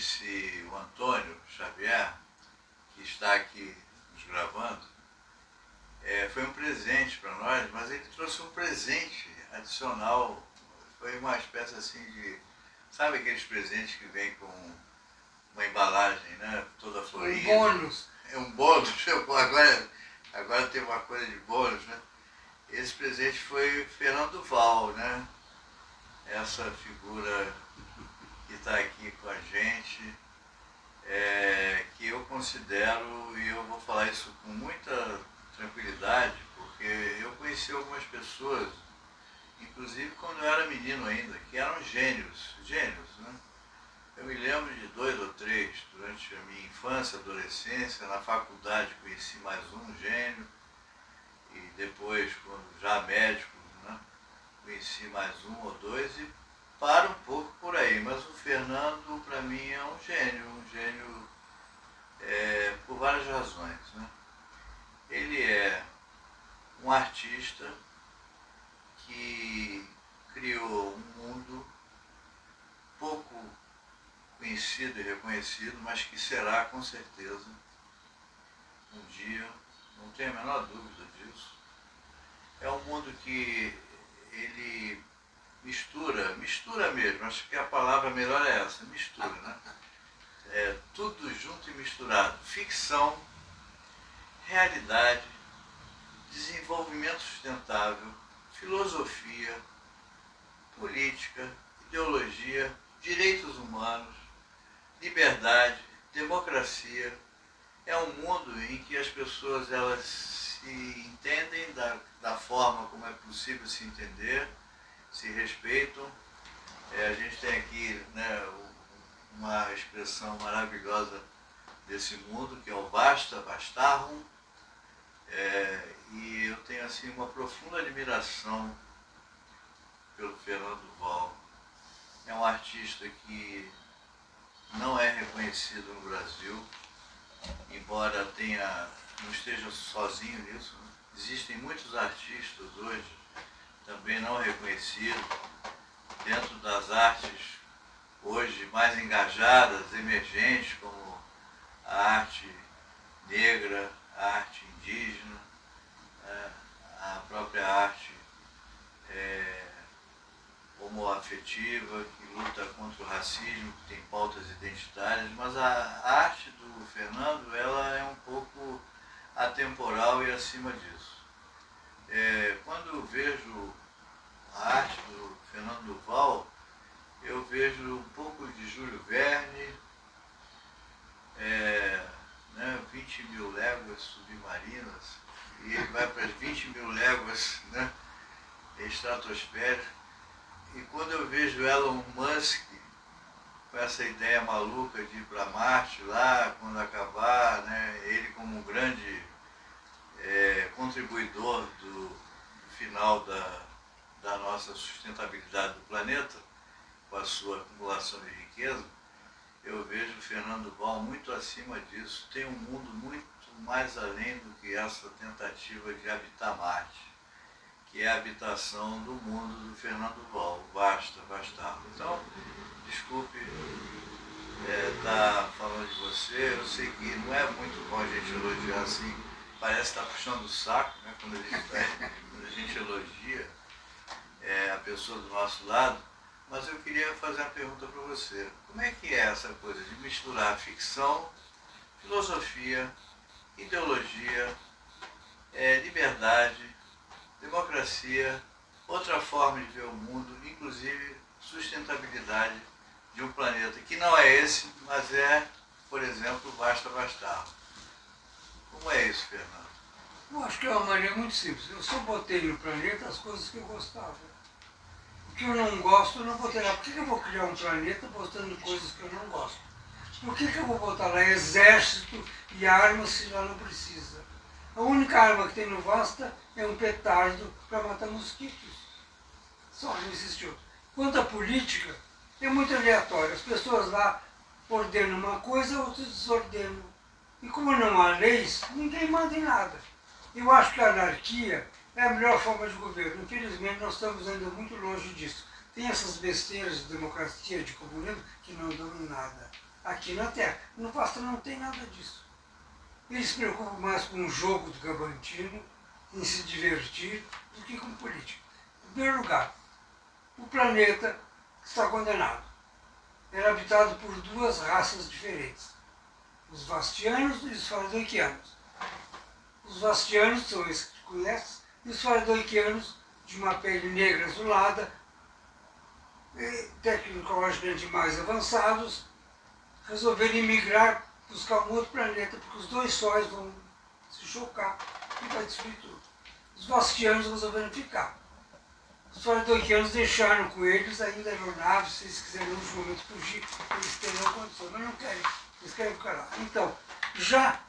conheci o Antônio Xavier, que está aqui nos gravando, foi um presente para nós, mas ele trouxe um presente adicional. Foi uma espécie assim de... Sabe aqueles presentes que vêm com uma embalagem, né, toda florida? Um bônus. É um bônus. Agora tem uma coisa de bônus, né? Esse presente foi Fernando Val, né? Essa figura que está aqui com a gente, que eu considero, e eu vou falar isso com muita tranquilidade, porque eu conheci algumas pessoas, inclusive quando eu era menino ainda, que eram gênios, né? Eu me lembro de 2 ou 3 durante a minha infância, adolescência. Na faculdade conheci mais um gênio, e depois, quando já médico, né, conheci mais 1 ou 2, e para um pouco por aí. Mas o Fernando, para mim, é um gênio por várias razões, né? Ele é um artista que criou um mundo pouco conhecido e reconhecido, mas que será, com certeza, um dia, não tenho a menor dúvida disso. É um mundo que ele mistura mesmo, acho que a palavra melhor é essa, mistura, né? Tudo junto e misturado. Ficção, realidade, desenvolvimento sustentável, filosofia, política, ideologia, direitos humanos, liberdade, democracia. É um mundo em que as pessoas elas se entendem da forma como é possível se entender, se respeitam. A gente tem aqui, né, uma expressão maravilhosa desse mundo, que é o basta, bastarum, e eu tenho assim uma profunda admiração pelo Fernando Val. É um artista que não é reconhecido no Brasil, embora não esteja sozinho nisso, né? Existem muitos artistas hoje também não reconhecidos dentro das artes hoje mais engajadas, emergentes, como a arte negra, a arte indígena, a própria arte homoafetiva, que luta contra o racismo, que tem pautas identitárias. Mas a arte do Fernando, ela é um pouco atemporal e acima disso. Quando eu vejo a arte do Fernando Val, eu vejo um pouco de Júlio Verne, 20.000 léguas submarinas, e ele vai para as 20.000 léguas, né, estratosféricas. E quando eu vejo Elon Musk com essa ideia maluca de ir para Marte lá, quando acabar, né, ele como um grande contribuidor do final da nossa sustentabilidade do planeta, com a sua acumulação de riqueza, eu vejo o Fernando Val muito acima disso. Tem um mundo muito mais além do que essa tentativa de habitar Marte, que é a habitação do mundo do Fernando Val, bastardo. Então, desculpe estar falando de você, eu sei que não é muito bom a gente elogiar assim, parece estar puxando o saco, né, quando a gente elogia a pessoa do nosso lado, mas eu queria fazer uma pergunta para você. Como é que é essa coisa de misturar ficção, filosofia, ideologia, liberdade, democracia, outra forma de ver o mundo, inclusive sustentabilidade de um planeta que não é esse, mas por exemplo, bastar. Como é isso, Fernando? Eu acho que é uma maneira muito simples. Eu só botei no planeta as coisas que eu gostava. O que eu não gosto, eu não botei lá. Por que eu vou criar um planeta botando coisas que eu não gosto? Por que eu vou botar lá exército e armas se já não precisa? A única arma que tem no Vasta é um petardo para matar mosquitos. Só, não existe outro. Quanto à política, é muito aleatório. As pessoas lá ordenam uma coisa, outras desordenam. E como não há leis, ninguém manda em nada. Eu acho que a anarquia é a melhor forma de governo. Infelizmente, nós estamos ainda muito longe disso. Tem essas besteiras de democracia, de comunismo, que não dão em nada. aqui na Terra. No Vasta não tem nada disso. Eles se preocupam mais com o jogo do Gabantino, em se divertir, do que com política. Em primeiro lugar, o planeta está condenado. Era habitado por duas raças diferentes, os vastianos e os faradoiquianos. Os vastianos são esses que conhecem, e os faradoiquianos, de uma pele negra azulada, tecnologicamente mais avançados, resolveram emigrar, buscar um outro planeta, porque os dois sóis vão se chocar e vai destruir tudo. Os vastianos resolveram ficar. Os faradoiquianos deixaram com eles ainda aeronaves, se eles quiserem no último momento fugir, eles terão condições, mas não querem, eles querem ficar lá. Então, já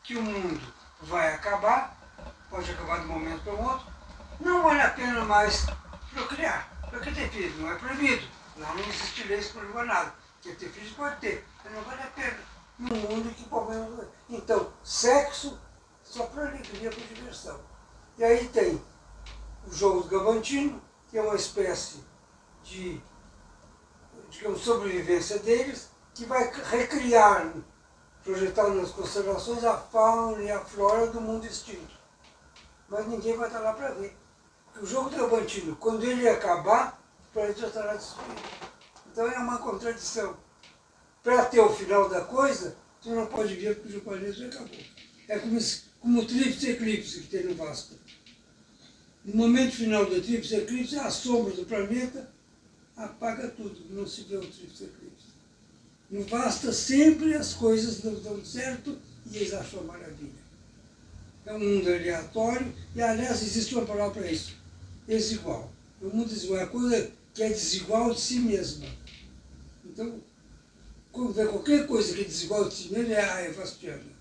que o mundo vai acabar, pode acabar de um momento para o outro, não vale a pena mais procriar. Porque ter filhos não é proibido, lá não existe lei que proíba nada. Quer ter filhos pode ter, mas não vale a pena. Num mundo que problema não é. Então, sexo só para alegria, para diversão. E aí tem o jogo do Gabantino, que é uma espécie de sobrevivência deles, que vai recriar, projetar nas constelações a fauna e a flora do mundo extinto. Mas ninguém vai estar lá para ver. Porque o jogo do Gabantino, quando ele acabar, o planeta já estará destruído. Então é uma contradição. Para ter o final da coisa, você não pode ver porque o planeta já acabou. É como o tríplice eclipse que tem no Vasta. No momento final do tríplice eclipse, a sombra do planeta apaga tudo, não se vê o tríplice eclipse. No Vasta, sempre as coisas não dão certo e eles acham uma maravilha. É um mundo aleatório e, aliás, existe uma palavra para isso, desigual. O mundo desigual é a coisa que é desigual de si mesma. Então, quando vê qualquer coisa que é desigual de si mesma, é vastiana.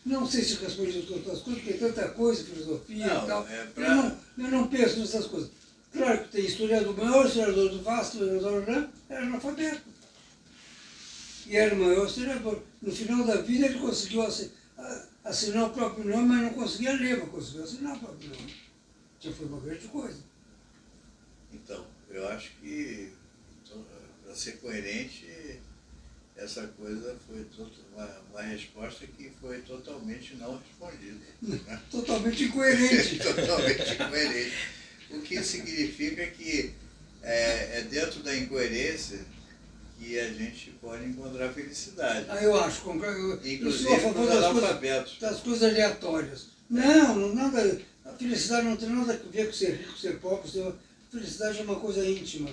Não sei se respondi as outras coisas, porque tem tanta coisa, filosofia e tal. Eu não penso nessas coisas. Claro que tem historiador, o maior historiador do Vasta, o historiador era analfabeto. E era o maior historiador. No final da vida ele conseguiu assinar o próprio nome, mas não conseguia ler, mas conseguiu assinar o próprio nome. Já foi uma grande coisa. Então, eu acho que, para ser coerente, essa coisa foi uma resposta que foi totalmente não respondida. Né? Totalmente incoerente. Totalmente incoerente. O que significa que é dentro da incoerência que a gente pode encontrar felicidade. Eu acho. Inclusive eu sou a favor das coisas aleatórias. Não, nada. A felicidade não tem nada a ver com ser rico, ser pobre. A felicidade é uma coisa íntima.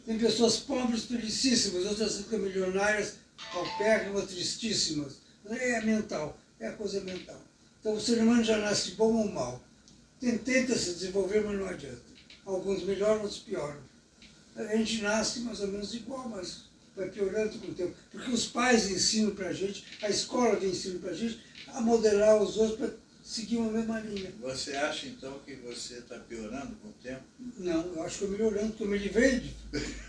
Tem pessoas pobres felicíssimas, outras ficam milionárias, paupérrimas, tristíssimas. É mental, é a coisa mental. Então o ser humano já nasce bom ou mal. Tenta se desenvolver, mas não adianta. Alguns melhoram, outros pioram. A gente nasce mais ou menos igual, mas vai piorando com o tempo. Porque os pais ensinam para a gente, a escola vem ensinando para a gente a modelar os outros para seguir uma mesma linha. Você acha então que você está piorando com o tempo? Não, eu acho que eu melhorando, porque eu me livrei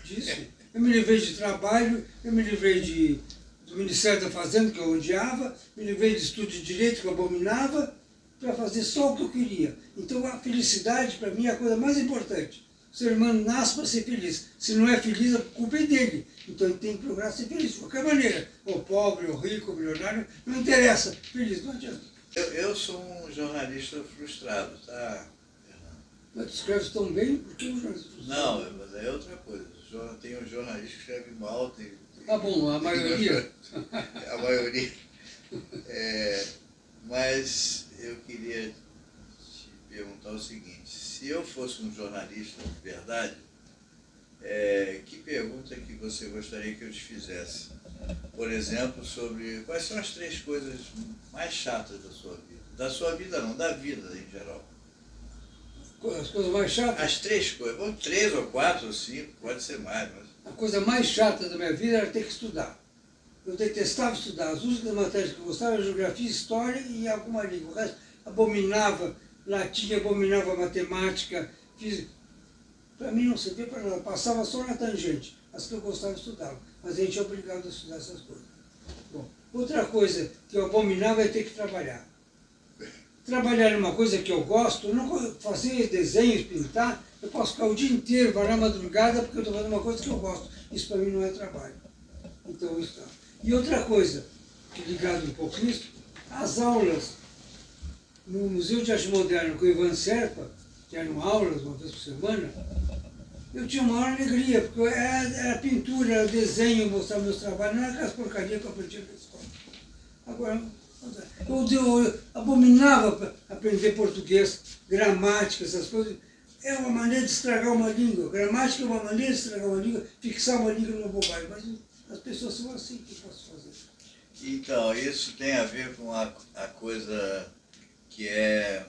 disso. Eu me livrei de trabalho, eu me livrei do Ministério da Fazenda, que eu odiava, me livrei de estudo de direito, que eu abominava, para fazer só o que eu queria. Então a felicidade, para mim, é a coisa mais importante. O ser humano nasce para ser feliz. Se não é feliz, a culpa é dele. Então ele tem que procurar ser feliz, de qualquer maneira. Ou pobre, ou rico, ou milionário, não interessa. Feliz, não adianta. Eu sou um jornalista frustrado, tá, Fernando? Mas tu escreves tão bem, por que um jornalista frustrado? Não, mas é outra coisa. Tem um jornalista que escreve mal, Tá bom, a maioria. A maioria. Mas eu queria te perguntar o seguinte, se eu fosse um jornalista de verdade, que pergunta que você gostaria que eu te fizesse? Por exemplo, sobre quais são as 3 coisas mais chatas da sua vida? Da sua vida não, da vida em geral. As coisas mais chatas? As 3 coisas, ou 3 ou 4 ou 5, pode ser mais. Mas... A coisa mais chata da minha vida era ter que estudar. Eu detestava estudar. As únicas matérias que eu gostava eram geografia, história e alguma língua. O resto abominava latim, abominava matemática, física. Para mim não servia para nada, passava só na tangente. As que eu gostava estudava, mas a gente é obrigado a estudar essas coisas. Bom, outra coisa que eu abominava é ter que trabalhar. Trabalhar numa coisa que eu gosto, não fazer desenhos, pintar, Eu posso ficar o dia inteiro, parar na madrugada, porque eu estou fazendo uma coisa que eu gosto. Isso para mim não é trabalho. Então, isso tá. E outra coisa, ligado um pouco nisso, as aulas no Museu de Arte Moderna com o Ivan Serpa, que eram aulas uma vez por semana, eu tinha uma maior alegria, porque era pintura, era desenho, mostrar meus trabalhos, não era aquelas porcarias que eu aprendi na escola. Agora, eu abominava aprender português, gramática, essas coisas. É uma maneira de estragar uma língua. Gramática é uma maneira de estragar uma língua, fixar uma língua numa bobagem. Mas as pessoas são assim, o que eu posso fazer? Então, isso tem a ver com a coisa que é,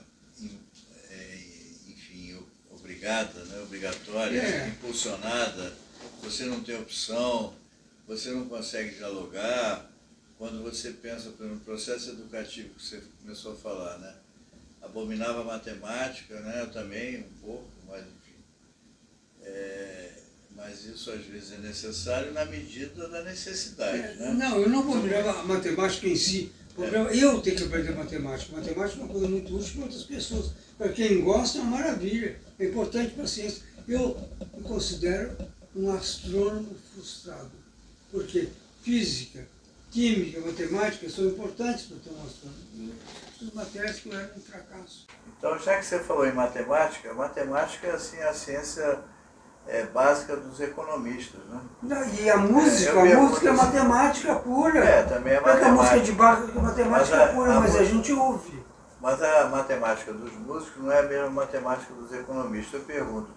enfim, obrigada, né? Obrigatória, impulsionada. Você não tem opção, você não consegue dialogar. Quando você pensa no processo educativo que você começou a falar, né? Abominava matemática, né? Eu também, um pouco, mas enfim. Mas isso às vezes é necessário na medida da necessidade, né? Não, eu não abominava a matemática em si. Eu tenho que aprender matemática. Matemática é uma coisa muito útil para outras pessoas. Para quem gosta, é uma maravilha. É importante para a ciência. Eu me considero um astrônomo frustrado. Porque física, química, matemática são importantes para ter um astrônomo. As matérias que eu era um fracasso. Então, já que você falou em matemática, a matemática é assim, a ciência básica dos economistas, né? E a música é matemática pura. Também é matemática. Porque a música de Bach é matemática pura, mas a gente ouve. Mas a matemática dos músicos não é a mesma matemática dos economistas. Eu pergunto,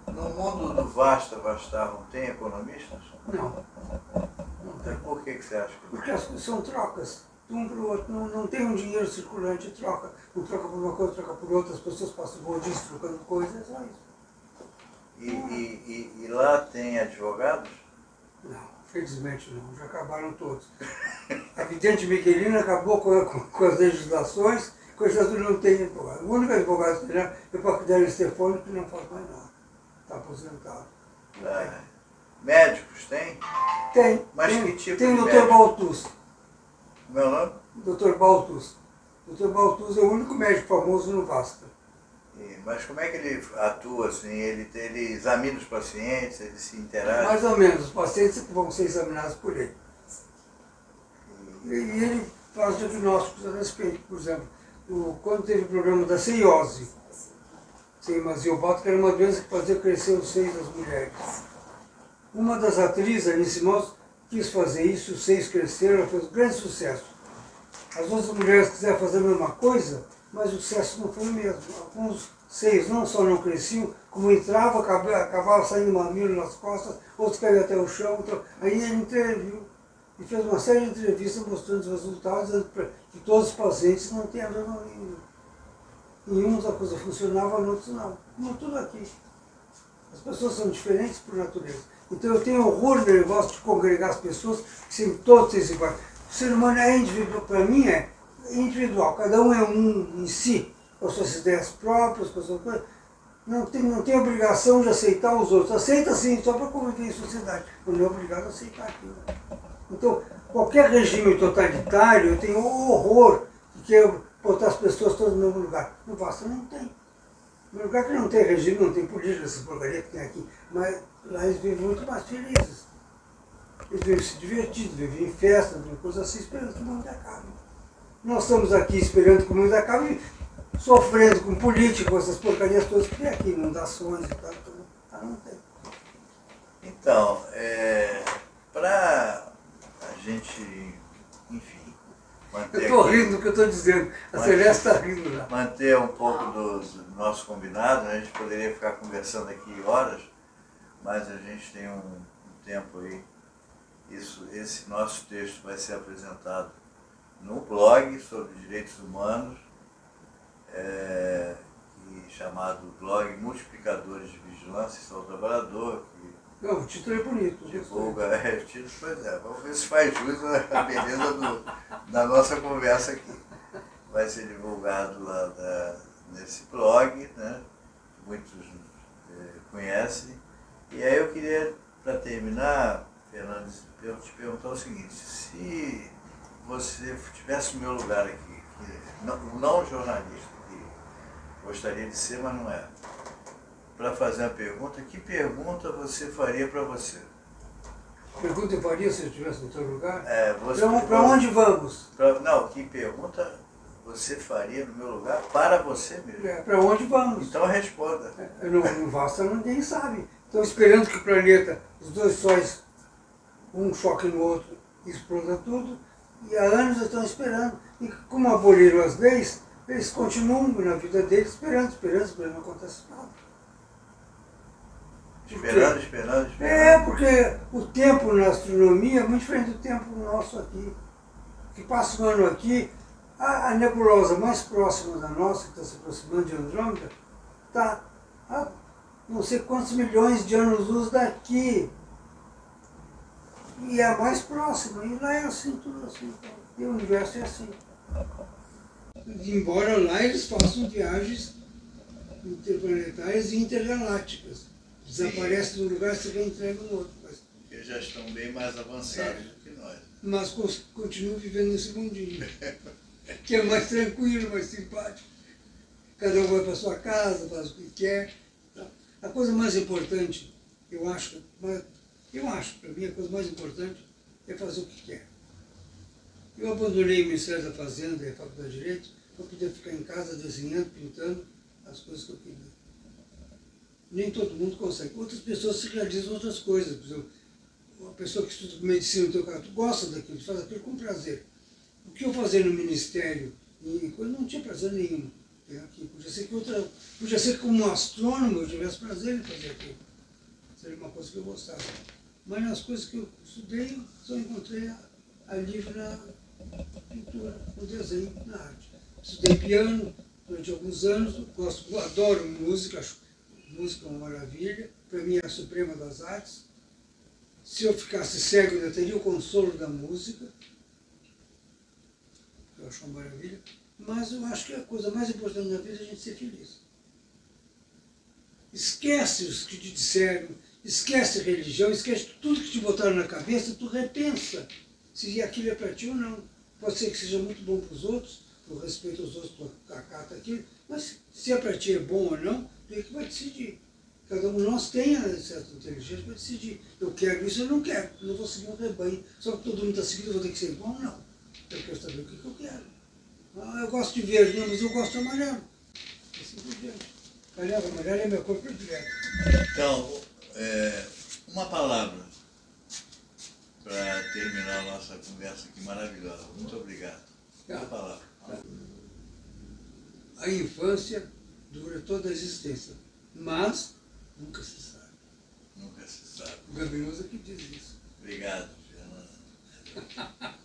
no mundo do Vastar não tem economistas? Não. Por que você acha? Porque são trocas, um para o outro. Não tem um dinheiro circulante, troca. Um troca por uma coisa, troca por outra. As pessoas passam rodízio trocando coisas, é só isso. E lá tem advogados? Não, felizmente não. Já acabaram todos. A Vidente Michelina acabou com as legislações, com as não tem advogado. O único advogado que tem é o Paquiderno Stefano, que não faz mais nada. Está aposentado. Médicos tem? Tem. Mas tem, que tipo tem de o Dr. médico? Baltus. Meu nome? Dr. Baltus. Dr. Baltus é o único médico famoso no Vasta. Mas como é que ele atua assim? Ele examina os pacientes, ele se interage? Mais ou menos, os pacientes vão ser examinados por ele. E ele faz diagnósticos a respeito. Por exemplo, quando teve o problema da ceiose, ceimaziobato, que era uma doença que fazia crescer os seios das mulheres. Uma das atrizes, Anice Moss, quis fazer isso, os seios cresceram, ela fez um grande sucesso. As outras mulheres quiseram fazer a mesma coisa, mas o sucesso não foi o mesmo. Alguns seios não só não cresciam, como entrava, acabava saindo mamilo nas costas, outros caíam até o chão. Então, aí ele interviu e fez uma série de entrevistas mostrando os resultados, que todos os pacientes não têm adrenalina. Em uns a coisa funcionava, em outros não. Como tudo aqui. As pessoas são diferentes por natureza. Então eu tenho horror do negócio de congregar as pessoas, que sempre todos são iguais. O ser humano é individual, para mim é individual, cada um é um em si, com as suas ideias próprias, com as suas coisas. Não tem obrigação de aceitar os outros. Aceita sim, só para conviver em sociedade. Não é obrigado a aceitar aquilo. Então, qualquer regime totalitário, eu tenho horror de quer botar as pessoas todas no mesmo lugar. No Vasta não tem. No lugar que não tem regime, não tem política, essa porcaria que tem aqui. Mas lá eles vivem muito mais felizes. Eles vivem se divertindo, vivem em festa, vivem coisas assim, esperando que o mundo acabe. Nós estamos aqui esperando que o mundo acabe, sofrendo com política, com essas porcarias todas que tem aqui, inundações e tal. Não tem. Então, para a gente, enfim, manter. Eu estou rindo do que eu estou dizendo. A Celeste está rindo lá. Manter um pouco do nosso combinado, né? A gente poderia ficar conversando aqui horas, mas a gente tem um tempo aí. Esse nosso texto vai ser apresentado no blog sobre direitos humanos, chamado Blog Multiplicadores de Vigilância ao Trabalhador, que não, o título é bonito. divulga, o título, pois é, vamos ver se faz jus à beleza da nossa conversa aqui. Vai ser divulgado lá nesse blog, né? Muitos conhecem. E aí eu queria, para terminar, Fernando, eu te perguntar o seguinte: se você tivesse no meu lugar aqui, não jornalista, que gostaria de ser, mas não é, para fazer uma pergunta. Que pergunta você faria para você? Pergunta eu faria se eu estivesse no teu lugar? Você Para onde vamos? Não, que pergunta você faria no meu lugar para você mesmo? Para onde vamos? Então responda. No Vasta ninguém sabe. Estão esperando que o planeta, os dois sóis, um choque no outro, exploda tudo, e há anos estão esperando. E como aboliram as leis, eles continuam na vida deles esperando, não acontece nada. Esperando. Porque o tempo na astronomia é muito diferente do tempo nosso aqui. Que passa um ano aqui, a nebulosa mais próxima da nossa, que está se aproximando de Andrômeda, está a não sei quantos milhões de anos-luz daqui. E é a mais próxima. E lá é assim, tudo assim. E o universo é assim. Embora lá eles façam viagens interplanetárias e intergalácticas. Desaparece de um lugar e se reentrega no outro. Eles já estão bem mais avançados do que nós. Mas continuam vivendo nesse mundinho. Que é mais tranquilo, mais simpático. Cada um vai para sua casa, faz o que quer. A coisa mais importante, eu acho, para mim a coisa mais importante é fazer o que quer. Eu abandonei o Ministério da Fazenda e a Faculdade de Direito para poder ficar em casa desenhando, pintando as coisas que eu queria. Nem todo mundo consegue. Outras pessoas se realizam outras coisas. Por exemplo, uma pessoa que estuda medicina no teu caso, tu gosta daquilo, tu faz aquilo com prazer. O que eu fazia no Ministério, não tinha prazer nenhum. Podia ser que como astrônomo eu tivesse prazer em fazer aquilo. Seria uma coisa que eu gostava. Mas nas coisas que eu estudei, eu só encontrei alívio na pintura, no desenho, na arte. Estudei piano durante alguns anos, adoro música, acho música uma maravilha, para mim é a suprema das artes. Se eu ficasse cego, eu teria o consolo da música, que eu acho uma maravilha. Mas eu acho que a coisa mais importante na vida é a gente ser feliz. Esquece os que te disseram, esquece a religião, esquece tudo que te botaram na cabeça, tu repensa se aquilo é para ti ou não. Pode ser que seja muito bom para os outros, por respeito aos outros, tu acata aquilo, mas se é para ti é bom ou não, tu é que vai decidir. Cada um de nós tem a certa inteligência para decidir. Eu quero isso, eu não quero, eu não vou seguir um rebanho. Só que todo mundo está seguindo, eu vou ter que ser igual? Não. Eu quero saber o que eu quero. Eu gosto de verde, não, mas eu gosto de amarelo. Assim por diante. Aliás, amarelo é minha cor predileta. Então, uma palavra para terminar a nossa conversa aqui maravilhosa. Muito obrigado. Uma palavra. A infância dura toda a existência, mas nunca se sabe. Nunca se sabe. O Gabiloso é que diz isso. Obrigado, Fernando.